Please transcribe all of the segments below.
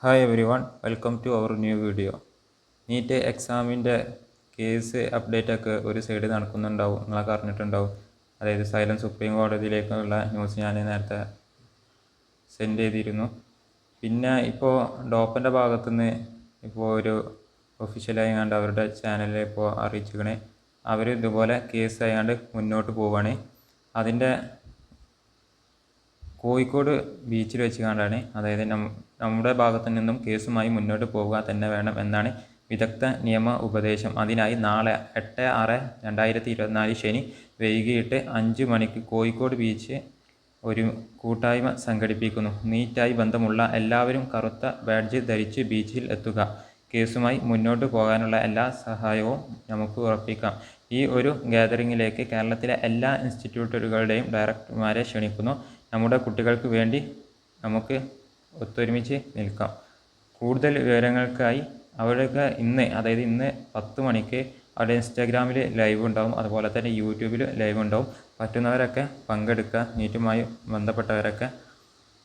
Hi everyone, welcome to our new video. NEET എക്സാമിൻ്റെ case അപ്ഡേറ്റൊക്കെ ഒരു side നടക്കുന്നുണ്ടാവും, നിങ്ങളൊക്കെ അറിഞ്ഞിട്ടുണ്ടാവും. അതായത് സൈലം സുപ്രീം കോടതിയിലേക്കുള്ള ന്യൂസ് ഞാൻ നേരത്തെ സെൻഡ് ചെയ്തിരുന്നു. പിന്നെ ഇപ്പോൾ ഡോപ്പൻ്റെ ഭാഗത്തുനിന്ന് ഇപ്പോൾ ഒരു ഒഫീഷ്യലായി കണ്ട് അവരുടെ ചാനലിൽ ഇപ്പോൾ അറിയിച്ചിരിക്കണേ, അവർ ഇതുപോലെ കേസ് ആയാണ്ട് മുന്നോട്ട് പോവുകയാണ്. അതിൻ്റെ കോഴിക്കോട് ബീച്ചിൽ വെച്ച് കണ്ടാണ്. അതായത് നമ്മുടെ ഭാഗത്തു നിന്നും കേസുമായി മുന്നോട്ട് പോവുക തന്നെ വേണം എന്നാണ് വിദഗ്ധ നിയമ ഉപദേശം. അതിനായി നാളെ 8/6/2024 ശനി വൈകിട്ട് 5 മണിക്ക് കോഴിക്കോട് ബീച്ച് ഒരു കൂട്ടായ്മ സംഘടിപ്പിക്കുന്നു. നീറ്റായി ബന്ധമുള്ള എല്ലാവരും കറുത്ത ബാഡ്ജ് ധരിച്ച് ബീച്ചിൽ എത്തുക. കേസുമായി മുന്നോട്ട് പോകാനുള്ള എല്ലാ സഹായവും നമുക്ക് ഉറപ്പിക്കാം. ഈ ഒരു ഗ്യാതറിങ്ങിലേക്ക് കേരളത്തിലെ എല്ലാ ഇൻസ്റ്റിറ്റ്യൂട്ടുകളുടെയും ഡയറക്ടർമാരെ ക്ഷണിക്കുന്നു. നമ്മുടെ കുട്ടികൾക്ക് വേണ്ടി നമുക്ക് ഒത്തൊരുമിച്ച് നിൽക്കാം. കൂടുതൽ വിവരങ്ങൾക്കായി അവരൊക്കെ ഇന്ന് 10 മണിക്ക് അവിടെ ഇൻസ്റ്റാഗ്രാമിൽ ലൈവ് ഉണ്ടാവും, അതുപോലെ തന്നെ യൂട്യൂബിൽ ലൈവ് ഉണ്ടാവും. പറ്റുന്നവരൊക്കെ പങ്കെടുക്കുക, നീറ്റുമായി ബന്ധപ്പെട്ടവരൊക്കെ.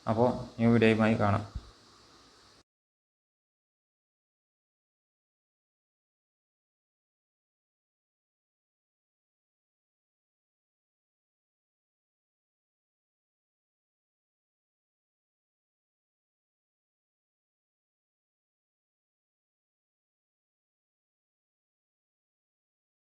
അപ്പോൾ ന്യൂ വീഡിയോയുമായി കാണാം.